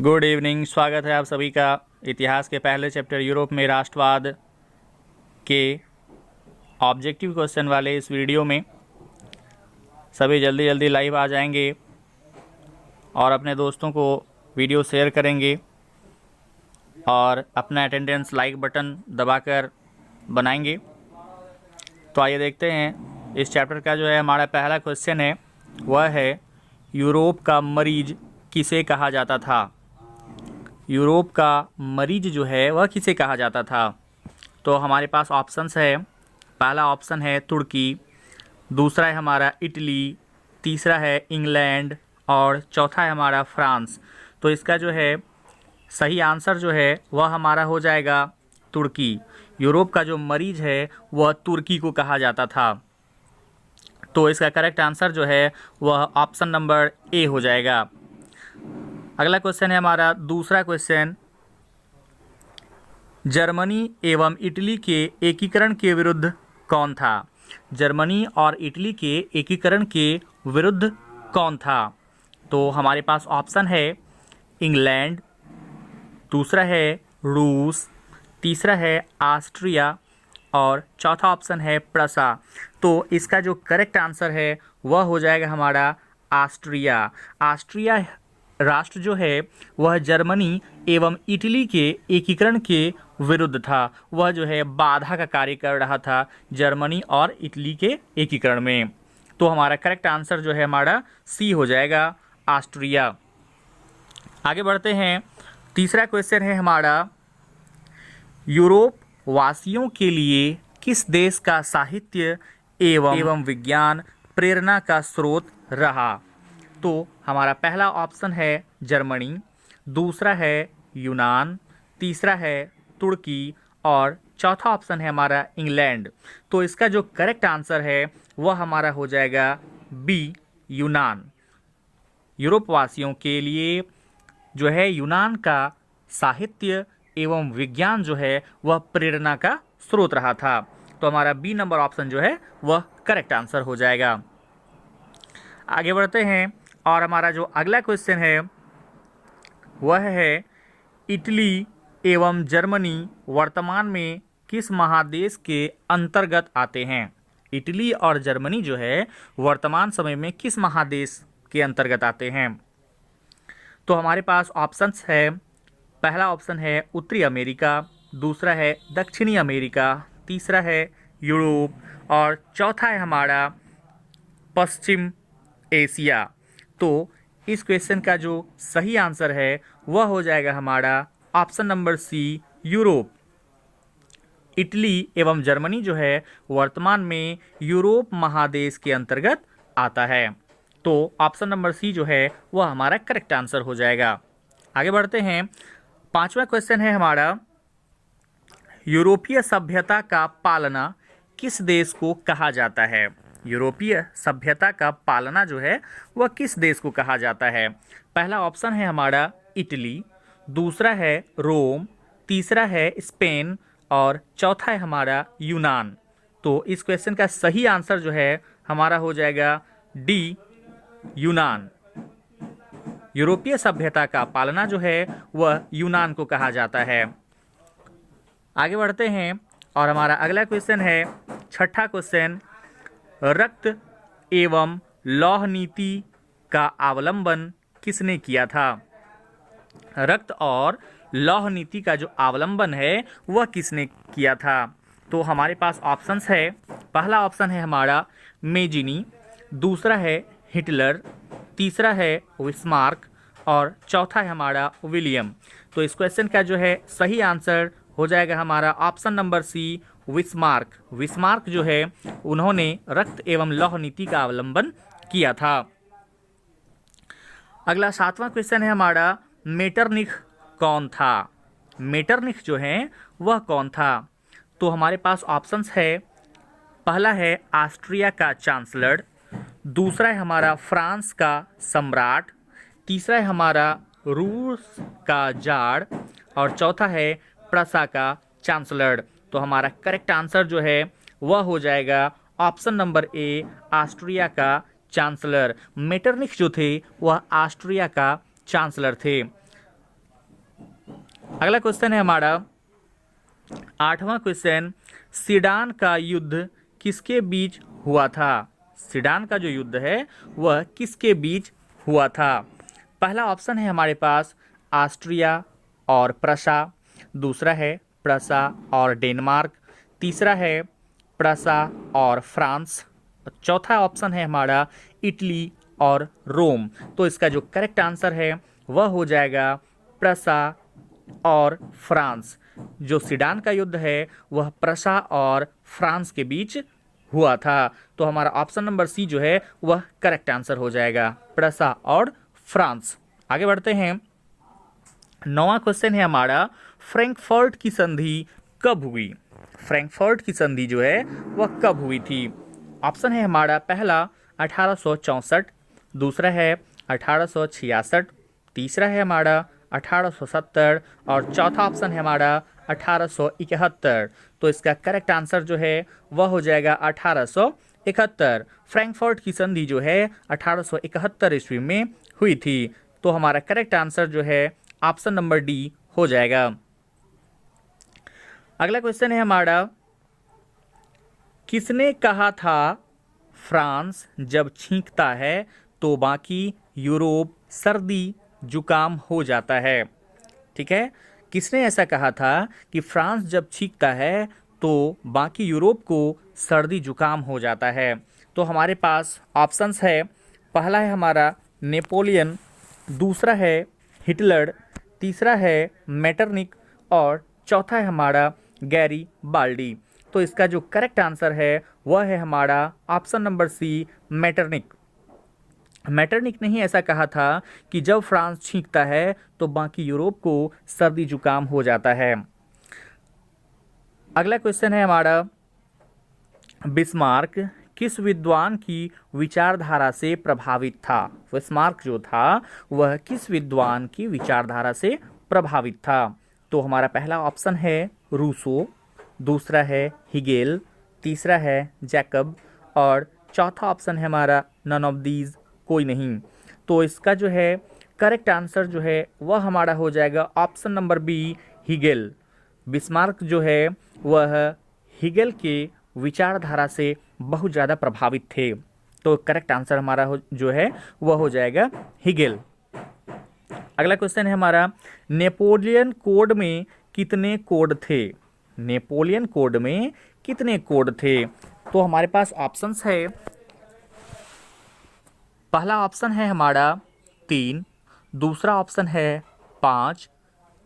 Good evening. स्वागत है आप सभी का इतिहास के पहले चैप्टर यूरोप में राष्ट्रवाद के ऑब्जेक्टिव क्वेश्चन वाले इस वीडियो में। सभी जल्दी जल्दी लाइव आ जाएंगे और अपने दोस्तों को वीडियो शेयर करेंगे और अपना अटेंडेंस लाइक बटन दबाकर बनाएंगे। तो आइए देखते हैं इस चैप्टर का जो है हमारा पहला क्वेश्चन है, वह है यूरोप का मरीज किसे कहा जाता था। यूरोप का मरीज जो है वह किसे कहा जाता था। तो हमारे पास ऑप्शंस है। पहला ऑप्शन है तुर्की, दूसरा है हमारा इटली, तीसरा है इंग्लैंड और चौथा है हमारा फ्रांस। तो इसका जो है सही आंसर जो है वह हमारा हो जाएगा तुर्की। यूरोप का जो मरीज है वह तुर्की को कहा जाता था। तो इसका करेक्ट आंसर जो है वह ऑप्शन नंबर ए हो जाएगा। अगला क्वेश्चन है हमारा दूसरा क्वेश्चन, जर्मनी एवं इटली के एकीकरण के विरुद्ध कौन था। जर्मनी और इटली के एकीकरण के विरुद्ध कौन था। तो हमारे पास ऑप्शन है इंग्लैंड, दूसरा है रूस, तीसरा है ऑस्ट्रिया और चौथा ऑप्शन है प्रसा। तो इसका जो करेक्ट आंसर है वह हो जाएगा हमारा ऑस्ट्रिया। ऑस्ट्रिया राष्ट्र जो है वह जर्मनी एवं इटली के एकीकरण के विरुद्ध था। वह जो है बाधा का कार्य कर रहा था जर्मनी और इटली के एकीकरण में। तो हमारा करेक्ट आंसर जो है हमारा सी हो जाएगा, ऑस्ट्रिया। आगे बढ़ते हैं। तीसरा क्वेश्चन है हमारा, यूरोप वासियों के लिए किस देश का साहित्य एवं विज्ञान प्रेरणा का स्रोत रहा। तो हमारा पहला ऑप्शन है जर्मनी, दूसरा है यूनान, तीसरा है तुर्की और चौथा ऑप्शन है हमारा इंग्लैंड। तो इसका जो करेक्ट आंसर है वह हमारा हो जाएगा बी, यूनान। यूरोप वासियों के लिए जो है यूनान का साहित्य एवं विज्ञान जो है वह प्रेरणा का स्रोत रहा था। तो हमारा बी नंबर ऑप्शन जो है वह करेक्ट आंसर हो जाएगा। आगे बढ़ते हैं और हमारा जो अगला क्वेश्चन है वह है, इटली एवं जर्मनी वर्तमान में किस महादेश के अंतर्गत आते हैं। इटली और जर्मनी जो है वर्तमान समय में किस महादेश के अंतर्गत आते हैं। तो हमारे पास ऑप्शंस है। पहला ऑप्शन है उत्तरी अमेरिका, दूसरा है दक्षिणी अमेरिका, तीसरा है यूरोप और चौथा है हमारा पश्चिम एशिया। तो इस क्वेश्चन का जो सही आंसर है वह हो जाएगा हमारा option number C, Europe. Italy एवं जर्मनी जो है वर्तमान में यूरोप महादेश के अंतर्गत आता है। तो ऑप्शन नंबर सी जो है वह हमारा करेक्ट आंसर हो जाएगा। आगे बढ़ते हैं। पांचवा क्वेश्चन है हमारा, यूरोपीय सभ्यता का पालना किस देश को कहा जाता है। यूरोपीय सभ्यता का पालना जो है वह किस देश को कहा जाता है। पहला ऑप्शन है हमारा इटली, दूसरा है रोम, तीसरा है स्पेन और चौथा है हमारा यूनान। तो इस क्वेश्चन का सही आंसर जो है हमारा हो जाएगा डी, यूनान। यूरोपीय सभ्यता का पालना जो है वह यूनान को कहा जाता है। आगे बढ़ते हैं और हमारा अगला क्वेश्चन है छठा क्वेश्चन, रक्त एवं लौह नीति का अवलंबन किसने किया था। रक्त और लौह नीति का जो अवलंबन है वह किसने किया था। तो हमारे पास ऑप्शंस है। पहला ऑप्शन है हमारा मेजिनी, दूसरा है हिटलर, तीसरा है विस्मार्क और चौथा है हमारा विलियम। तो इस क्वेश्चन का जो है सही आंसर हो जाएगा हमारा option number C, Bismarck. Bismarck जो है उन्होंने रक्त एवं लौह नीति का अवलंबन किया था। अगला सातवां क्वेश्चन है हमारा, मेटरनिख कौन था। मेटरनिख जो है वह कौन था। तो हमारे पास ऑप्शंस है। पहला है ऑस्ट्रिया का चांसलर, दूसरा है हमारा फ्रांस का सम्राट, तीसरा है हमारा रूस का जार और चौथा है प्रसा का चांसलर। तो हमारा करेक्ट आंसर जो है वह हो जाएगा ऑप्शन नंबर ए, ऑस्ट्रिया का चांसलर। मेटरनिख जो थे वह ऑस्ट्रिया का चांसलर थे। अगला क्वेश्चन है हमारा 8वां क्वेश्चन, सीडान का युद्ध किसके बीच हुआ था? सीडान का जो युद्ध है वह किसके बीच हुआ था? पहला ऑप्शन है हमारे पास ऑस्ट्रिया और प्रशा, दूसरा है प्रशा और डेनमार्क, तीसरा है प्रशा और फ्रांस, चौथा ऑप्शन है हमारा इटली और रोम। तो इसका जो करेक्ट आंसर है वह हो जाएगा प्रशा और फ्रांस। जो सीडान का युद्ध है वह प्रशा और फ्रांस के बीच हुआ था। तो हमारा ऑप्शन नंबर सी जो है वह करेक्ट आंसर हो जाएगा, प्रशा और फ्रांस। आगे बढ़ते हैं। 9वां क्वेश्चन है हमारा, फ्रैंकफर्ट की संधि कब हुई? फ्रैंकफर्ट की संधि जो है वह कब हुई थी? ऑप्शन है हमारा पहला 1864, दूसरा है 1866, तीसरा है हमारा 1870 और चौथा ऑप्शन है हमारा 1871। तो इसका करेक्ट आंसर जो है वह हो जाएगा 1871। फ्रैंकफर्ट की संधि जो है 1871 ईस्वी में हुई थी। तो हमारा करेक्ट आंसर जो है ऑप्शन नंबर डी हो जाएगा। अगला क्वेश्चन है हमारा, किसने कहा था फ्रांस जब छींकता है तो बाकी यूरोप सर्दी जुकाम हो जाता है? ठीक है, किसने ऐसा कहा था कि फ्रांस जब छींकता है तो बाकी यूरोप को सर्दी जुकाम हो जाता है? तो हमारे पास ऑप्शंस है, पहला है हमारा नेपोलियन, दूसरा है हिटलर, तीसरा है मेटरनिक और चौथा है हमारा गैरी बाल्डी। तो इसका जो करेक्ट आंसर है वह है हमारा option number C, Metternich. Metternich ने ही ऐसा कहा था कि जब फ्रांस छींकता है तो बाकी यूरोप को सर्दी जुकाम हो जाता है। अगला क्वेश्चन है हमारा, बिस्मार्क किस विद्वान की विचारधारा से प्रभावित था? बिस्मार्क जो था वह किस विद्वान की विचारधारा से प्रभावित था? तो हमारा पहला ऑप्शन है रूसो, दूसरा है हिगेल, तीसरा है जैकब और चौथा ऑप्शन है हमारा नन ऑफ दीज, कोई नहीं। तो इसका जो है करेक्ट आंसर जो है वह हमारा हो जाएगा option number B, Hegel. Bismarck जो है वह हिगेल के विचारधारा से बहुत ज़्यादा प्रभावित थे। तो करेक्ट आंसर हमारा जो है वह हो जाएगा हिगेल। अगला क्वेश्चन है हमारा, नेपोलियन कोड में कितने कोड थे? नेपोलियन कोड में कितने कोड थे? तो हमारे पास ऑप्शंस है, पहला ऑप्शन है हमारा 3, दूसरा ऑप्शन है 5,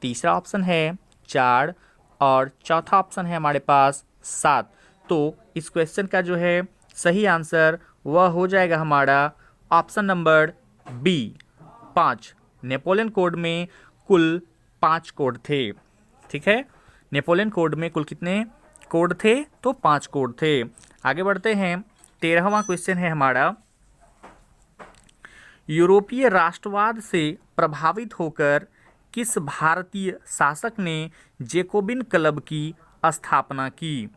तीसरा ऑप्शन है 4 और चौथा ऑप्शन है हमारे पास 7। तो इस क्वेश्चन का जो है सही आंसर वह हो जाएगा हमारा option number B, 5। Napoleon code में कुल 5 कोड थे। ठीक है, नेपोलियन कोड में कुल कितने कोड थे? तो 5 कोड थे। आगे बढ़ते हैं। 13वां क्वेश्चन है हमारा, यूरोपीय राष्ट्रवाद से प्रभावित होकर किस भारतीय शासक ने जैकोबिन क्लब की स्थापना की?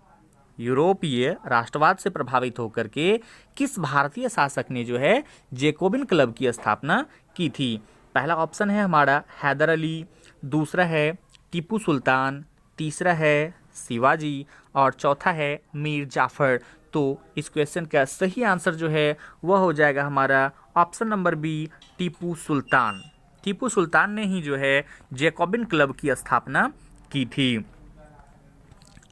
यूरोपीय राष्ट्रवाद से प्रभावित होकर के किस भारतीय शासक ने जो है जैकोबिन क्लब की स्थापना की थी? पहला ऑप्शन है हमारा हैदर अली, दूसरा है टीपू सुल्तान, तीसरा है शिवाजी और चौथा है मीर जाफर। तो इस क्वेश्चन का सही आंसर जो है वह हो जाएगा हमारा option number B, Tipu Sultan. Tipu Sultan ने ही जो है जैकोबिन क्लब की स्थापना की थी।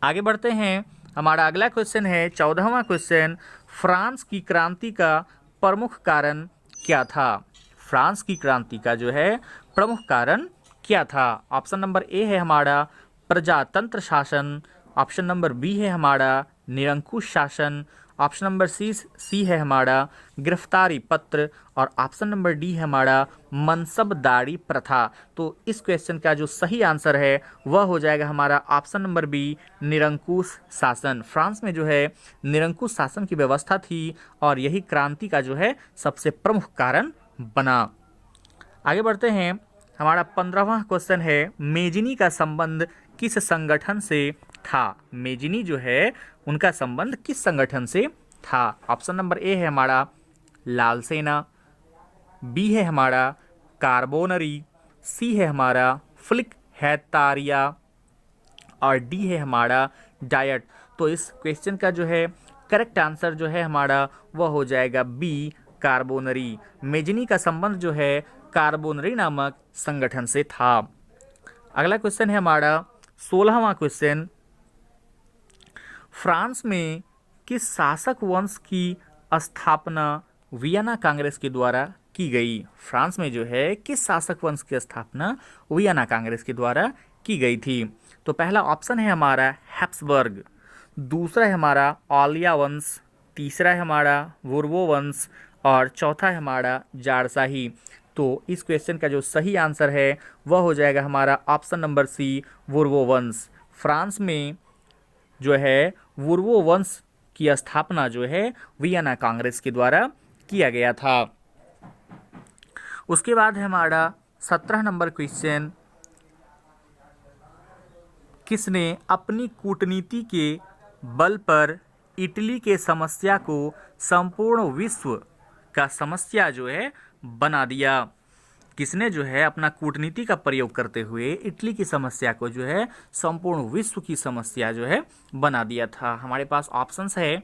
आगे बढ़ते हैं। हमारा अगला क्वेश्चन है 14वां क्वेश्चन, फ्रांस की क्रांति का प्रमुख कारण क्या था? फ्रांस की क्रांति का जो है प्रमुख कारण क्या था? ऑप्शन नंबर ए है हमारा प्रजातंत्र शासन, ऑप्शन नंबर बी है हमारा निरंकुश शासन, ऑप्शन नंबर सी है हमारा गिरफ्तारी पत्र और ऑप्शन नंबर डी है हमारा मनसबदारी प्रथा। तो इस क्वेश्चन का जो सही आंसर है वह हो जाएगा हमारा ऑप्शन नंबर बी, निरंकुश शासन। फ्रांस में जो है निरंकुश शासन की व्यवस्था थी और यही क्रांति का जो है सबसे प्रमुख कारण बना। आगे बढ़ते हैं। हमारा 15वां क्वेश्चन है, मेजिनी का संबंध किस संगठन से था? मेजिनी जो है उनका संबंध किस संगठन से था? ऑप्शन नंबर ए है हमारा लाल सेना, बी है हमारा कार्बोनरी, सी है हमारा फ्लिक हैतारिया और डी है हमारा डायट। तो इस क्वेश्चन का जो है करेक्ट आंसर जो है हमारा वह हो जाएगा बी कार्बोनरी। मेजनी का संबंध जो है कार्बोनरी नामक संगठन से था। अगला क्वेश्चन है हमारा 16वां क्वेश्चन, फ्रांस में किस शासक वंश की स्थापना वियना कांग्रेस के द्वारा की गई? फ्रांस में जो है किस शासक वंश की स्थापना वियना कांग्रेस के द्वारा की गई थी? तो पहला ऑप्शन है हमारा हैप्सबर्ग, दूसरा है हमारा ऑलिया वंश, तीसरा है हमारा वुर्वो वंश और चौथा है हमारा जारशाही। तो इस क्वेश्चन का जो सही आंसर है वह हो जाएगा हमारा ऑप्शन नंबर सी वुर्वो वंश। फ्रांस में जो है वुर्वो वंश की स्थापना जो है वियना कांग्रेस के द्वारा किया गया था। उसके बाद है हमारा 17 नंबर क्वेश्चन, किसने अपनी कूटनीति के बल पर इटली के समस्या को संपूर्ण विश्व का समस्या जो है बना दिया? किसने जो है अपना कूटनीति का प्रयोग करते हुए इटली की समस्या को जो है संपूर्ण विश्व की समस्या जो है बना दिया था? हमारे पास ऑप्शंस है,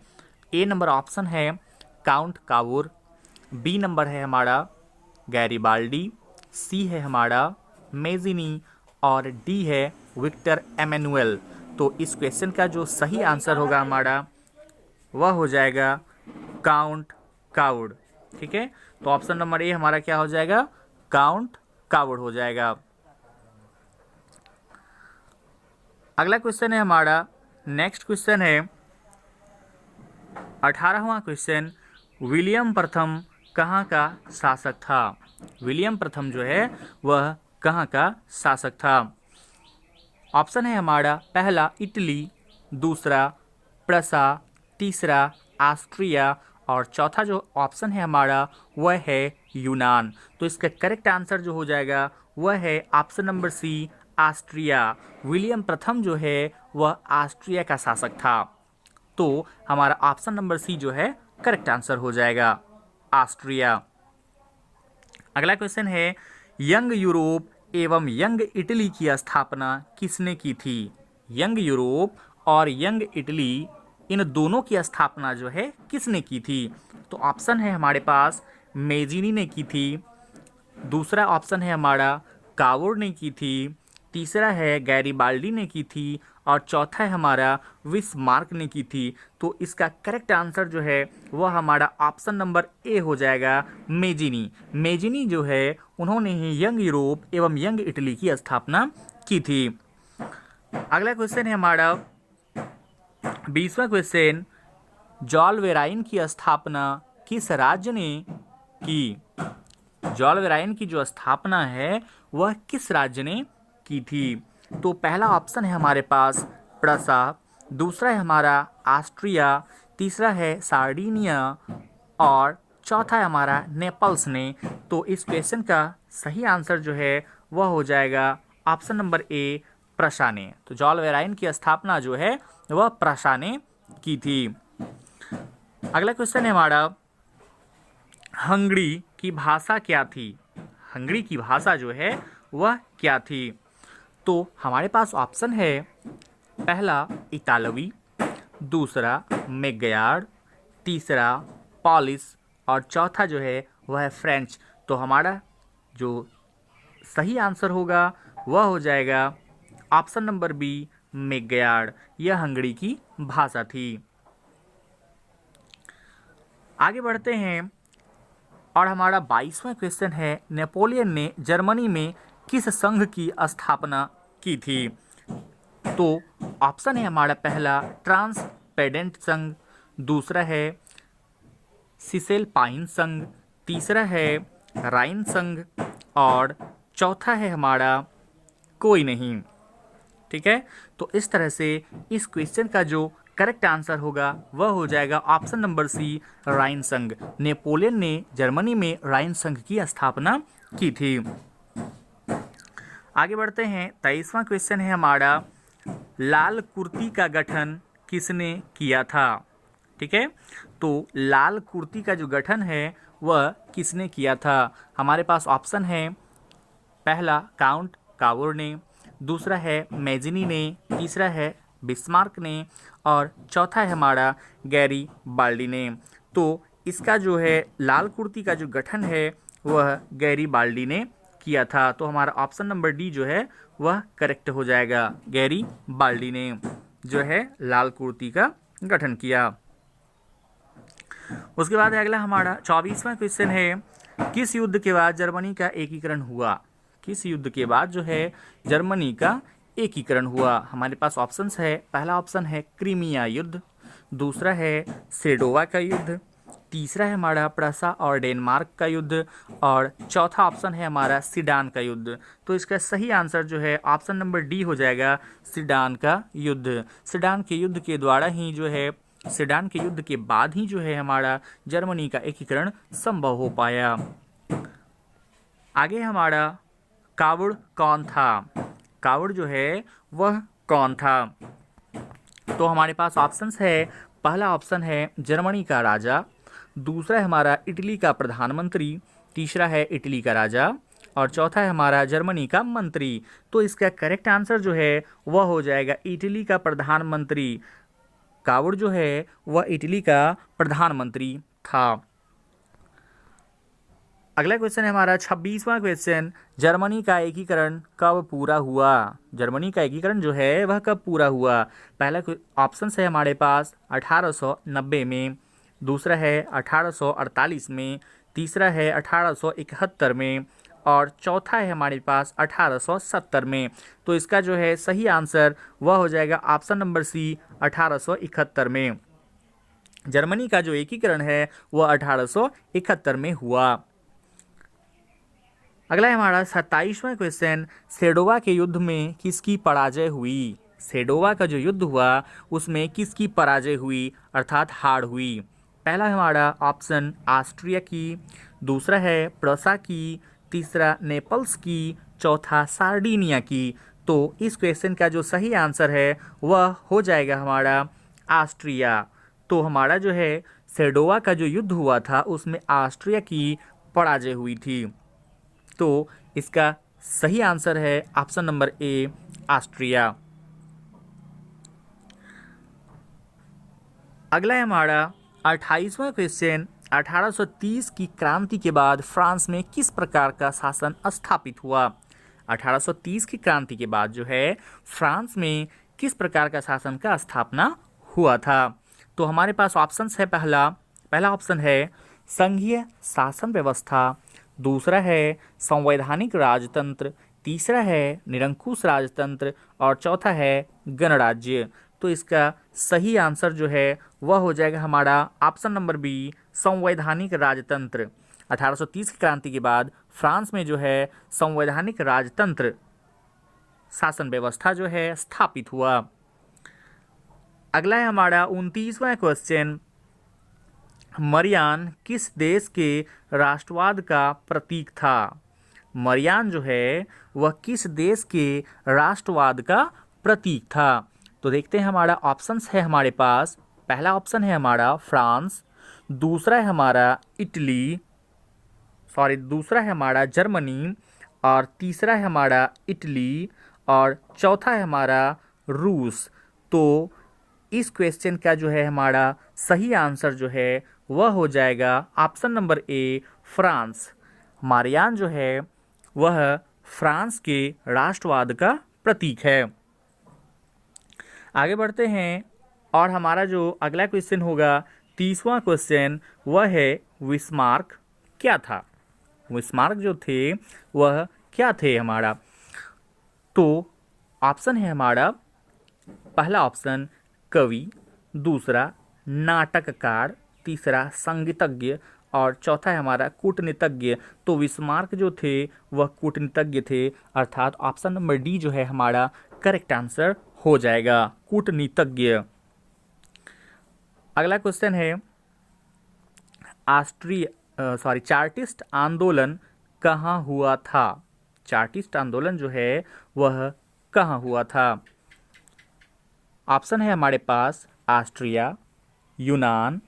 ए नंबर ऑप्शन है काउंट कावूर, बी नंबर है हमारा गैरिबाल्डी, सी है हमारा मेजिनी और डी है विक्टर एमेनुएल। तो इस क्वेश्चन का जो सही आंसर होगा हमारा वह हो जाएगा काउंट कावुड। ठीक है, तो ऑप्शन नंबर ए हमारा क्या हो जाएगा? काउंट कावुड हो जाएगा। अगला क्वेश्चन है हमारा, नेक्स्ट क्वेश्चन है 18वां क्वेश्चन, विलियम प्रथम कहाँ का शासक था? विलियम प्रथम जो है वह कहाँ का शासक था? ऑप्शन है हमारा पहला इटली, दूसरा प्रसा, तीसरा ऑस्ट्रिया और चौथा जो ऑप्शन है हमारा वह है यूनान। तो इसका करेक्ट आंसर जो हो जाएगा वह है option number C Austria. William प्रथम जो है वह ऑस्ट्रिया का शासक था। तो हमारा ऑप्शन नंबर सी जो है करेक्ट आंसर हो जाएगा ऑस्ट्रिया। अगला क्वेश्चन है, यंग यूरोप एवं यंग इटली की स्थापना किसने की थी? यंग यूरोप और यंग इटली इन दोनों की स्थापना जो है किसने की थी? तो ऑप्शन है हमारे पास मेजिनी ने की थी, दूसरा ऑप्शन है हमारा कावुर ने की थी, तीसरा है गैरिबाल्डी ने की थी और चौथा है हमारा विस्मार्क ने की थी। तो इसका करेक्ट आंसर जो है वह हमारा ऑप्शन नंबर ए हो जाएगा मेजिनी। मेजिनी जो है उन्होंने ही यंग यूरोप एवं यंग इटली की स्थापना की थी। अगला क्वेश्चन है हमारा 20वां क्वेश्चन, जॉल वेराइन की स्थापना किस राज्य ने की? जॉल वेराइन की जो स्थापना है वह किस राज्य ने की थी? तो पहला ऑप्शन है हमारे पास प्रसा, दूसरा है हमारा ऑस्ट्रिया, तीसरा है सार्डिनिया और चौथा है हमारा नेपल्स ने। तो इस क्वेश्चन का सही आंसर जो है वह हो जाएगा ऑप्शन नंबर ए प्रसा ने। तो जॉल वेराइन की स्थापना जो है वह प्रसा ने की थी। अगला क्वेश्चन है हमारा, हंगरी की भाषा क्या थी? हंगरी की भाषा जो है वह क्या थी? तो हमारे पास ऑप्शन है पहला इतालवी, दूसरा मेग्यार्ड, तीसरा पॉलिश और चौथा जो है वह है फ्रेंच। तो हमारा जो सही आंसर होगा वह हो जाएगा ऑप्शन नंबर बी मेग्यार्ड। यह हंगरी की भाषा थी। आगे बढ़ते हैं और हमारा 22वां क्वेश्चन है, नेपोलियन ने जर्मनी में किस संघ की स्थापना की थी? तो ऑप्शन है हमारा पहला ट्रांसपेडेंट संघ, दूसरा है सिसेलपाइन संघ, तीसरा है राइन संघ और चौथा है हमारा कोई नहीं। ठीक है, तो इस तरह से इस क्वेश्चन का जो करेक्ट आंसर होगा वह हो जाएगा ऑप्शन नंबर सी राइन संघ। नेपोलियन ने जर्मनी में राइन संघ की स्थापना की थी। आगे बढ़ते हैं, 23वां क्वेश्चन है हमारा, लाल कुर्ती का गठन किसने किया था? ठीक है, तो लाल कुर्ती का जो गठन है वह किसने किया था? हमारे पास ऑप्शन है पहला काउंट कावुर ने, दूसरा है मैजिनी ने, तीसरा है बिस्मार्क ने और चौथा है हमारा गैरी बाल्डी ने। तो इसका जो है लाल कुर्ती का जो गठन है वह गैरी बाल्डी ने किया था। तो हमारा ऑप्शन नंबर डी जो है वह करेक्ट हो जाएगा। गैरी बाल्डी ने जो है लाल कुर्ती का गठन किया। उसके बाद अगला हमारा 24वां क्वेश्चन है, किस युद्ध के बाद जर्मनी का एकीकरण हुआ? किस युद्ध के बाद जो है जर्मनी का एकीकरण हुआ? हमारे पास ऑप्शंस है। पहला ऑप्शन है क्रीमिया युद्ध, दूसरा है सेडोवा का युद्ध, तीसरा है हमारा प्रसा और डेनमार्क का युद्ध और चौथा ऑप्शन है हमारा सीडान का युद्ध। तो इसका सही आंसर जो है ऑप्शन नंबर डी हो जाएगा, सीडान का युद्ध। सीडान के युद्ध के द्वारा ही जो है, सीडान के युद्ध के बाद ही जो है हमारा जर्मनी का एकीकरण संभव हो पाया। आगे हमारा कावड़ कौन था? कावड़ जो है वह कौन था? तो हमारे पास ऑप्शंस है। पहला ऑप्शन है जर्मनी का राजा, दूसरा है हमारा इटली का प्रधानमंत्री, तीसरा है इटली का राजा और चौथा है हमारा जर्मनी का मंत्री। तो इसका करेक्ट आंसर जो है वह हो जाएगा इटली का प्रधानमंत्री। कावड़ जो है वह इटली का प्रधानमंत्री था। अगला क्वेश्चन है हमारा 26वां क्वेश्चन, जर्मनी का एकीकरण कब पूरा हुआ? जर्मनी का एकीकरण जो है वह कब पूरा हुआ? पहला ऑप्शन है हमारे पास 1890 में, दूसरा है 1848 में, तीसरा है 1871 में और चौथा है हमारे पास 1870 में। तो इसका जो है सही आंसर वह हो जाएगा ऑप्शन नंबर सी, 1871 में। जर्मनी का जो एकीकरण है वह 1871 में हुआ। अगला है हमारा 27वां क्वेश्चन, सेडोवा के युद्ध में किसकी पराजय हुई? सेडोवा का जो युद्ध हुआ उसमें किसकी पराजय हुई अर्थात हार हुई? पहला हमारा ऑप्शन ऑस्ट्रिया की, दूसरा है प्रसा की, तीसरा नेपल्स की, चौथा सार्डिनिया की। तो इस क्वेश्चन का जो सही आंसर है वह हो जाएगा हमारा ऑस्ट्रिया। तो हमारा जो है सेडोवा का जो युद्ध हुआ था उसमें ऑस्ट्रिया की पराजय हुई थी। तो इसका सही आंसर है ऑप्शन नंबर ए, ऑस्ट्रिया। अगला है हमारा 28वां क्वेश्चन, 1830 की क्रांति के बाद फ्रांस में किस प्रकार का शासन स्थापित हुआ? 1830 की क्रांति के बाद जो है फ्रांस में किस प्रकार का शासन का स्थापना हुआ था? तो हमारे पास ऑप्शंस है। पहला ऑप्शन है संघीय शासन व्यवस्था, दूसरा है संवैधानिक राजतंत्र, तीसरा है निरंकुश राजतंत्र और चौथा है गणराज्य। तो इसका सही आंसर जो है वह हो जाएगा हमारा ऑप्शन नंबर बी, संवैधानिक राजतंत्र। 1830 की क्रांति के बाद फ्रांस में जो है संवैधानिक राजतंत्र शासन व्यवस्था जो है स्थापित हुआ। अगला है हमारा 29वां क्वेश्चन, मरियान किस देश के राष्ट्रवाद का प्रतीक था? मरियान जो है वह किस देश के राष्ट्रवाद का प्रतीक था? तो देखते हैं हमारा ऑप्शंस है हमारे पास। पहला ऑप्शन है हमारा फ्रांस, दूसरा है हमारा दूसरा है हमारा जर्मनी और तीसरा है हमारा इटली और चौथा है हमारा रूस। तो इस क्वेश्चन का जो है हमारा सही आंसर जो है वह हो जाएगा option number A, France. Marianne जो है वह फ्रांस के राष्ट्रवाद का प्रतीक है। आगे बढ़ते हैं और हमारा जो अगला क्वेश्चन होगा 30वां क्वेश्चन वह है बिस्मार्क क्या था? बिस्मार्क जो थे वह क्या थे हमारा? तो ऑप्शन है हमारा। पहला ऑप्शन कवि, दूसरा नाटककार, तीसरा संगीतज्ञ और चौथा है हमारा कूटनीतिज्ञ। तो बिस्मार्क जो थे वह कूटनीतिज्ञ थे अर्थात ऑप्शन नंबर डी जो है हमारा करेक्ट आंसर हो जाएगा, कूटनीतिज्ञ। अगला क्वेश्चन है चार्टिस्ट आंदोलन कहाँ हुआ था? चार्टिस्ट आंदोलन जो है वह कहाँ हुआ था? ऑप्शन है हमारे पास ऑस्ट्रिया, यूनान,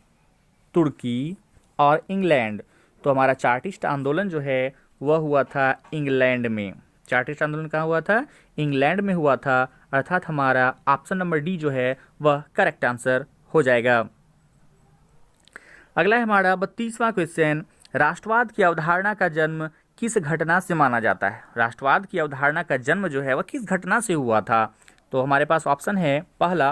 तुर्की और इंग्लैंड। तो हमारा चार्टिस्ट आंदोलन जो है वह हुआ था इंग्लैंड में। चार्टिस्ट आंदोलन कहाँ हुआ था? इंग्लैंड में हुआ था, अर्थात हमारा ऑप्शन नंबर डी जो है वह करेक्ट आंसर हो जाएगा। अगला है हमारा 32वां क्वेश्चन, राष्ट्रवाद की अवधारणा का जन्म किस घटना से माना जाता है? राष्ट्रवाद की अवधारणा का जन्म जो है वह किस घटना से हुआ था? तो हमारे पास ऑप्शन है, पहला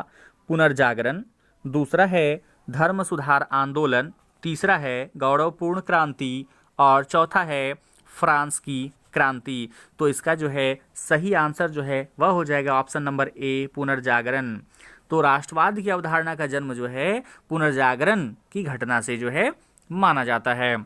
पुनर्जागरण, दूसरा है धर्म सुधार आंदोलन, तीसरा है गौरवपूर्ण क्रांति और चौथा है फ्रांस की क्रांति। तो इसका जो है सही आंसर जो है वह हो जाएगा ऑप्शन नंबर ए, पुनर्जागरण। तो राष्ट्रवाद की अवधारणा का जन्म जो है पुनर्जागरण की घटना से जो है माना जाता है।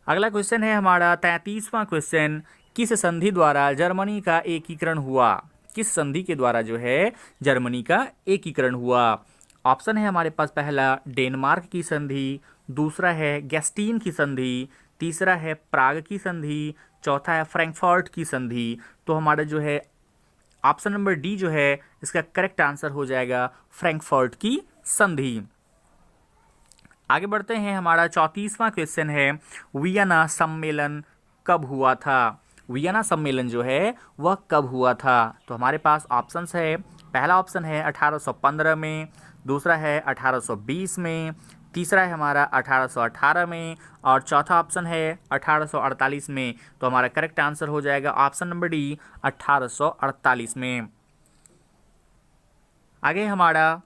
अगला क्वेश्चन है हमारा 33वां क्वेश्चन, किस संधि द्वारा जर्मनी का एकीकरण हुआ? किस संधि के द्वारा जो है जर्मनी का एकीकरण हुआ? ऑप्शन है हमारे पास, पहला डेनमार्क की संधि, दूसरा है गैस्टीन की संधि, तीसरा है प्राग की संधि, चौथा है फ्रैंकफर्ट की संधि। तो हमारा जो है ऑप्शन नंबर डी जो है इसका करेक्ट आंसर हो जाएगा फ्रैंकफर्ट की संधि। आगे बढ़ते हैं, हमारा 34वां क्वेश्चन है, वियना सम्मेलन कब हुआ था? वियना सम्मेलन जो है वह कब हुआ था? तो हमारे पास ऑप्शंस है, पहला ऑप्शन है 1815 में, दूसरा है 1820 में, तीसरा है हमारा 1818 में और चौथा ऑप्शन है 1848 में। तो हमारा करेक्ट आंसर हो जाएगा ऑप्शन नंबर डी, 1848 में। आगे हमारा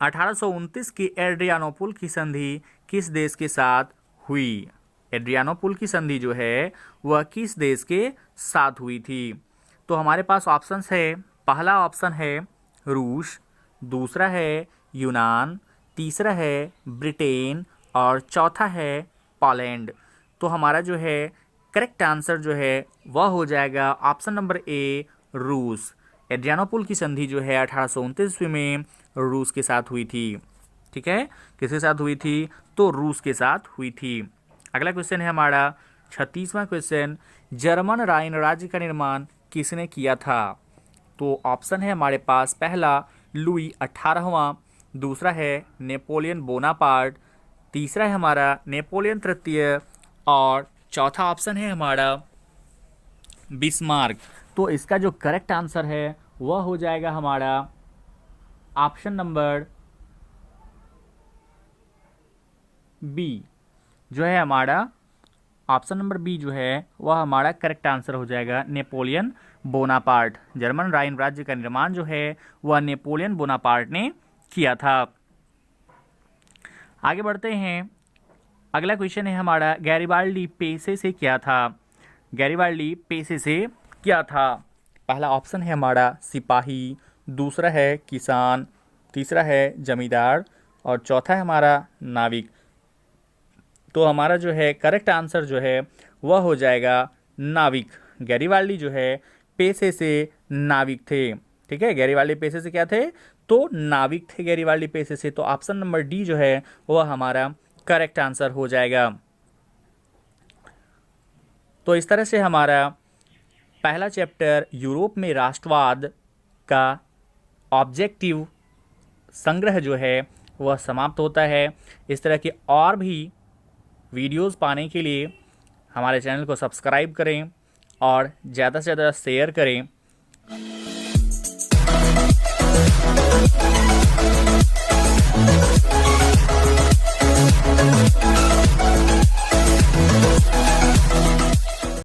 1829 की एड्रियानोपुल की संधि किस देश के साथ हुई? एड्रियानोपुल की संधि जो है वह किस देश के साथ हुई थी? तो हमारे पास ऑप्शंस है, पहला ऑप्शन है रूस, दूसरा है यूनान, तीसरा है ब्रिटेन और चौथा है पोलैंड। तो हमारा जो है करेक्ट आंसर जो है वह हो जाएगा ऑप्शन नंबर ए, रूस। एड्रियानोपुल की संधि जो है 1829 ईस्वी में रूस के साथ हुई थी। ठीक है, किसके साथ हुई थी? तो रूस के साथ हुई थी। अगला क्वेश्चन है हमारा 36वां क्वेश्चन, जर्मन राइन राज्य का निर्माण किसने किया था? तो ऑप्शन है हमारे पास, पहला लुई 18वां, दूसरा है नेपोलियन बोनापार्ट, तीसरा है हमारा नेपोलियन तृतीय और चौथा ऑप्शन है हमारा बिस्मार्क। तो इसका जो करेक्ट आंसर है वह हो जाएगा हमारा ऑप्शन नंबर बी जो है हमारा ऑप्शन नंबर बी जो है वह हमारा करेक्ट आंसर हो जाएगा, नेपोलियन बोनापार्ट। जर्मन राइन राज्य का निर्माण जो है वह नेपोलियन बोनापार्ट ने किया था। आगे बढ़ते हैं, अगला क्वेश्चन है हमारा, गैरिबाल्डी पेशे से क्या था? गैरिबाल्डी पेशे से क्या था? पहला ऑप्शन है हमारा सिपाही, दूसरा है किसान, तीसरा है जमींदार और चौथा है हमारा नाविक। तो हमारा जो है करेक्ट आंसर जो है वह हो जाएगा नाविक। गैरिबाल्डी जो है पेशे से नाविक थे। ठीक है, गैरिबाल्डी पेशे से क्या थे? तो नाविक थे गैरिबाल्डी पेशे से। तो ऑप्शन नंबर डी जो है वह हमारा करेक्ट आंसर हो जाएगा। तो इस तरह से हमारा पहला चैप्टर यूरोप में राष्ट्रवाद का ऑब्जेक्टिव संग्रह जो है वह समाप्त होता है। इस तरह के और भी वीडियोस पाने के लिए हमारे चैनल को सब्सक्राइब करें और ज़्यादा से ज़्यादा शेयर करें।